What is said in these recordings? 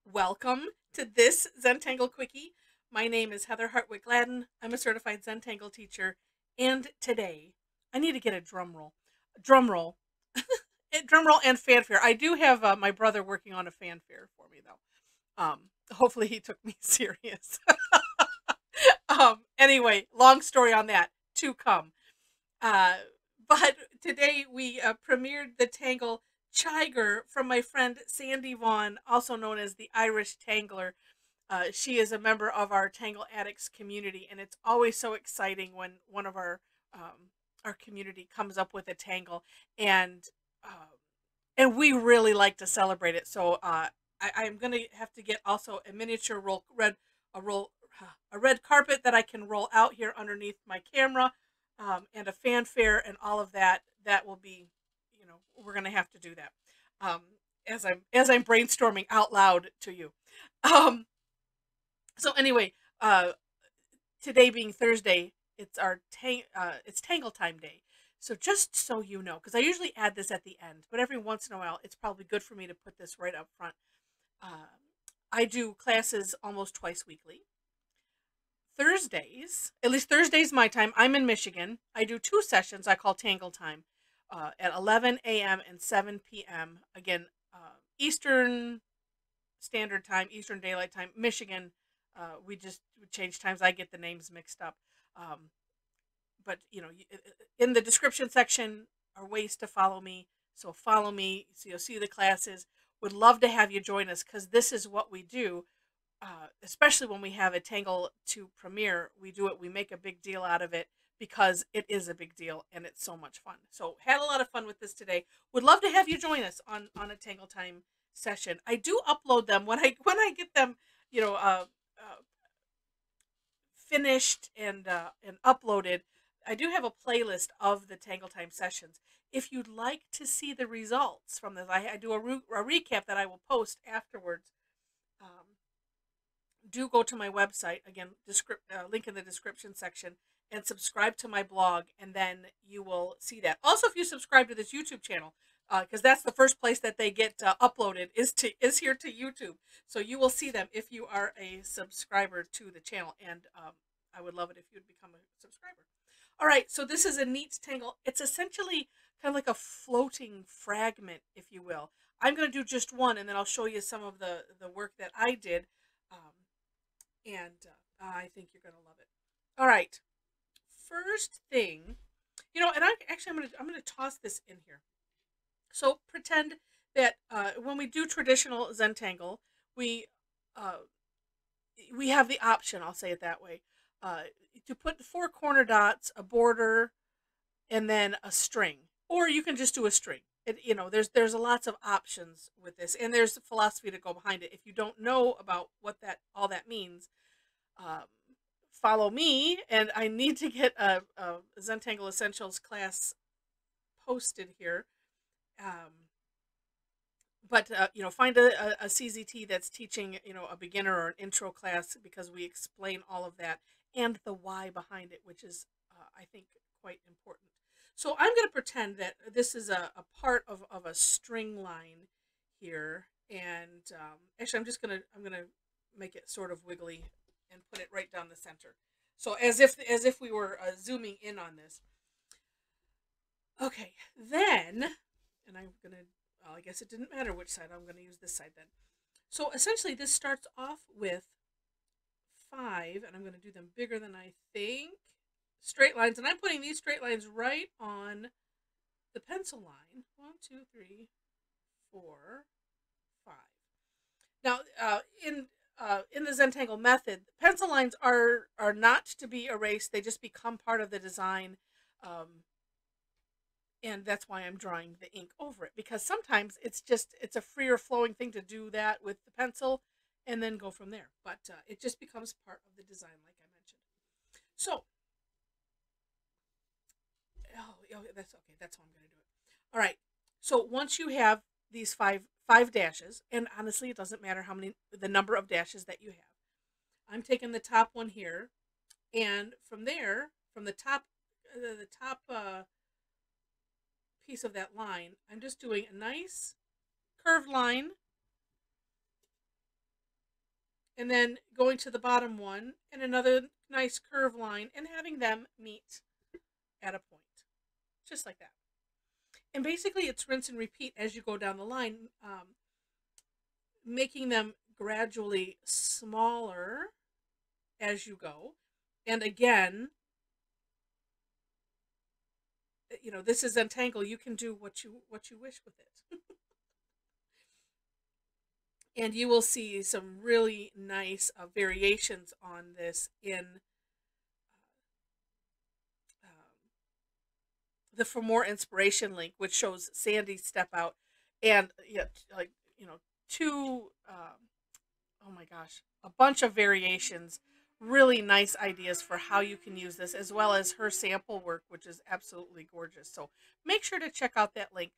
Welcome to this Zentangle Quickie. My name is Heather Hartwick Gladden. I'm a certified Zentangle teacher, and today I need to get a drum roll. Drum roll. Drum roll and fanfare. I do have my brother working on a fanfare for me, though. Hopefully he took me serious. Anyway, long story on that to come. Uh, but today we premiered the Tangle Chygerr from my friend Sandy Vaughan, also known as the Irish Tangler. She is a member of our Tangle Addicts community, and it's always so exciting when one of our community comes up with a tangle, and uh, and we really like to celebrate it. So I'm gonna have to get also a miniature roll a red carpet that I can roll out here underneath my camera, and a fanfare and all of that. That will be, we're gonna have to do that. Um, as I'm brainstorming out loud to you. Um, so anyway, today being Thursday, it's Tangle Time Day. So just so you know, because I usually add this at the end, but every once in a while, it's probably good for me to put this right up front. Uh, I do classes almost twice weekly. Thursdays, at least Thursdays my time. I'm in Michigan. I do two sessions I call Tangle Time, at 11 a.m. and 7 p.m. Again, Eastern Standard Time, Eastern Daylight Time, Michigan. We just change times. I get the names mixed up. Um, but in the description section are ways to follow me. So follow me so you'll see the classes. Would love to have you join us because this is what we do. Especially when we have a Tangle to premiere, we do it. We make a big deal out of it because it is a big deal and it's so much fun. So had a lot of fun with this today. Would love to have you join us on a Tangle Time session. I do upload them when I get them, you know, uh, uh, finished and uploaded. I do have a playlist of the Tangle Time sessions. If you'd like to see the results from this, I do a recap that I will post afterwards. Um, do go to my website again, link in the description section, and subscribe to my blog, and then you will see that. Also, if you subscribe to this YouTube channel, because that's the first place that they get uploaded is here to YouTube, so you will see them if you are a subscriber to the channel, and I would love it if you'd become a subscriber. All right, so this is a neat tangle. It's essentially kind of like a floating fragment, if you will. I'm going to do just one, and then I'll show you some of the work that I did. And I think you're gonna love it. All right, first thing, and I'm gonna toss this in here. So pretend that when we do traditional Zentangle, we uh, we have the option. I'll say it that way, uh, to put four corner dots, a border, and then a string, or you can just do a string. There's lots of options with this, and there's philosophy to go behind it. If you don't know about what that all that means, um, follow me, and I need to get a Zentangle Essentials class posted here. But find a CZT that's teaching a beginner or an intro class, because we explain all of that and the why behind it, which is I think quite important. So I'm going to pretend that this is a part of a string line here, and actually I'm gonna make it sort of wiggly and put it right down the center. So as if we were zooming in on this. Okay, then, and I'm gonna. Well, I guess it didn't matter which side. I'm gonna use this side then. So essentially, this starts off with 5, and I'm gonna do them bigger than I think. Straight lines, and I'm putting these straight lines right on the pencil line. 1, 2, 3, 4, 5. Now, in the Zentangle method, pencil lines are not to be erased. They just become part of the design, and that's why I'm drawing the ink over it, because sometimes it's a freer flowing thing to do that with the pencil, and then go from there. But it just becomes part of the design, like I mentioned. So, oh, that's okay. That's how I'm going to do it. All right. So once you have these five dashes, and honestly, it doesn't matter the number of dashes that you have. I'm taking the top one here, and from there, from the top piece of that line, I'm just doing a nice curved line and then going to the bottom one and another nice curve line and having them meet at a point, just like that. And basically it's rinse and repeat as you go down the line, making them gradually smaller as you go. And again, you know, this is Zentangle. You can do what you wish with it. And you will see some really nice variations on this in the For More Inspiration link, which shows Sandy's step out, and yeah, like, you know, two, oh my gosh, a bunch of variations, really nice ideas for how you can use this, as well as her sample work, which is absolutely gorgeous. So make sure to check out that link.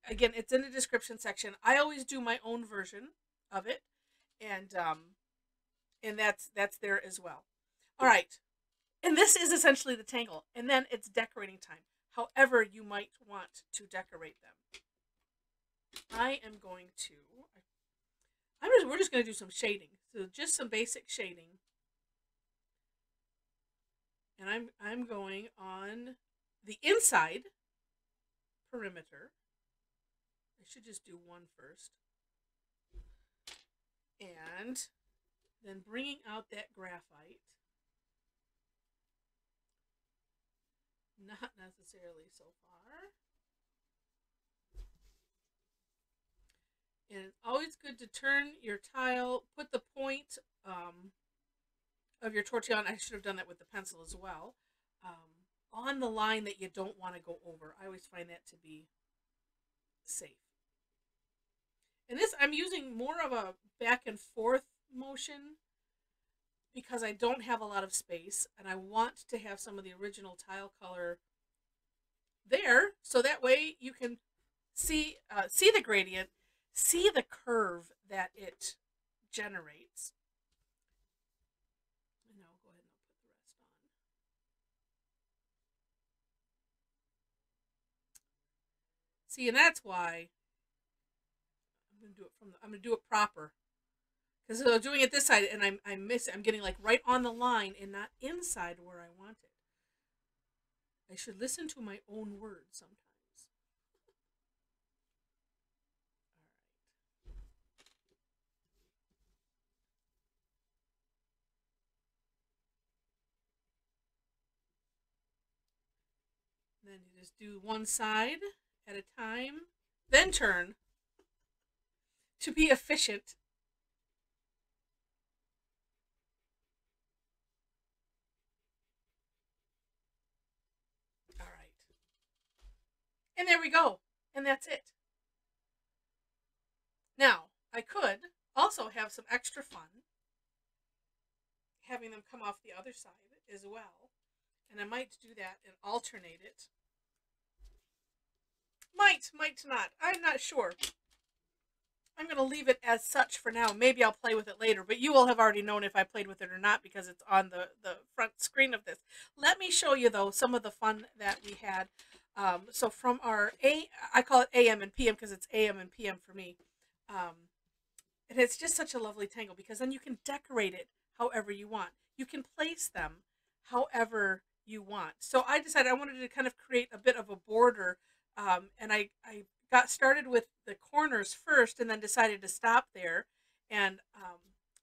Again, it's in the description section. I always do my own version of it, and that's there as well. All right, and this is essentially the tangle, and then it's decorating time. However you might want to decorate them. We're just going to do some shading. So just some basic shading. And I'm going on the inside perimeter. I should just do one first. And then bringing out that graphite. Not necessarily so far. And it's always good to turn your tile, put the point of your tortillon, I should have done that with the pencil as well, on the line that you don't want to go over. I always find that to be safe. And this, I'm using more of a back and forth motion because I don't have a lot of space, and I want to have some of the original tile color there, so that way you can see the gradient, see the curve that it generates. And now go ahead and I'll put the rest on. See, and that's why I'm gonna do it proper. Because I'm doing it this side, and I'm getting like right on the line and not inside where I want it. I should listen to my own words sometimes. All right. Then you just do one side at a time, then turn to be efficient. And there we go. And that's it. Now, I could also have some extra fun having them come off the other side as well. And I might do that and alternate it. Might not. I'm not sure. I'm going to leave it as such for now. Maybe I'll play with it later, but you will have already known if I played with it or not because it's on the front screen of this. Let me show you, though, some of the fun that we had. So from our I call it AM and PM because it's AM and PM for me. And it's just such a lovely tangle because then you can decorate it however you want. You can place them however you want. So I decided I wanted to kind of create a bit of a border, and I got started with the corners first and then decided to stop there. And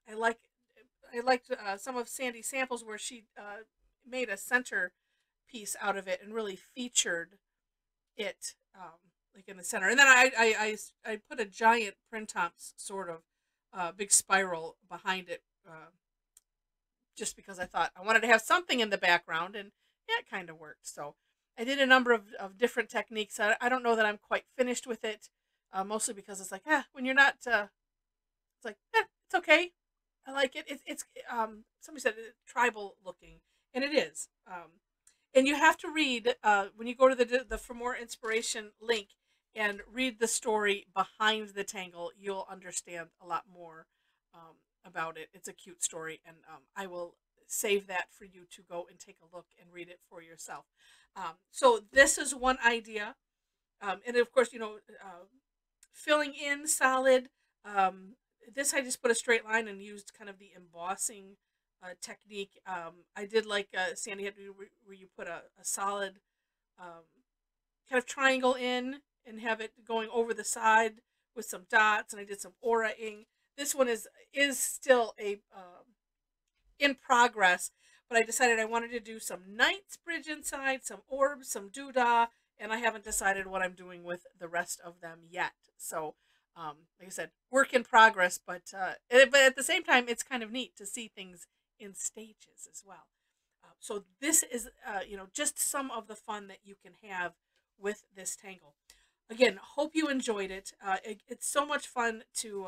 I liked some of Sandy's samples where she made a center piece out of it and really featured it like in the center. And then I put a giant printemps sort of big spiral behind it just because I thought I wanted to have something in the background, and yeah, it kind of worked. So I did a number of different techniques. I don't know that I'm quite finished with it, mostly because it's like, when you're not, it's like, it's okay. I like it. It's somebody said tribal looking, and it is. And you have to read, when you go to the For More Inspiration link and read the story behind the tangle, you'll understand a lot more about it. It's a cute story, and I will save that for you to go and take a look and read it for yourself. So this is one idea. And of course, filling in solid, this I just put a straight line and used kind of the embossing technique. I did like Sandy had to do where you put a solid um, kind of triangle in and have it going over the side with some dots, and I did some aura-ing. This one is still a in progress, but I decided I wanted to do some Knight's Bridge inside, some orbs, some doodah, and I haven't decided what I'm doing with the rest of them yet. So, like I said, work in progress, but at the same time, it's kind of neat to see things in stages as well. So this is, just some of the fun that you can have with this tangle. Again, hope you enjoyed it. It's so much fun to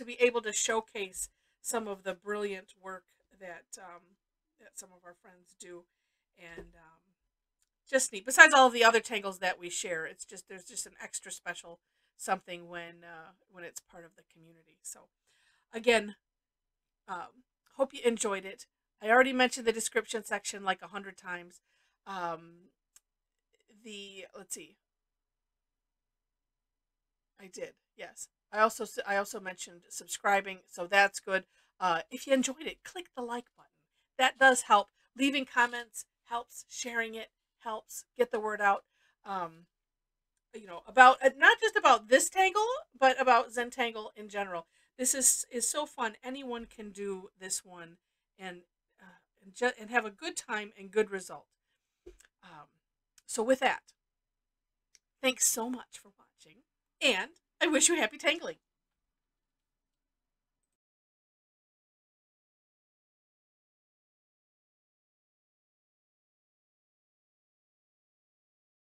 be able to showcase some of the brilliant work that that some of our friends do, and just neat. Besides all of the other tangles that we share, it's just there's just an extra special something when it's part of the community. So again, hope you enjoyed it. I already mentioned the description section like 100 times. Let's see. I did. Yes. I also mentioned subscribing, so that's good. If you enjoyed it, click the like button. That does help. Leaving comments helps. Sharing it helps. Get the word out. About not just about this tangle, but about Zentangle in general. This is so fun. Anyone can do this one, and and have a good time and good result. So with that, thanks so much for watching, and I wish you happy tangling.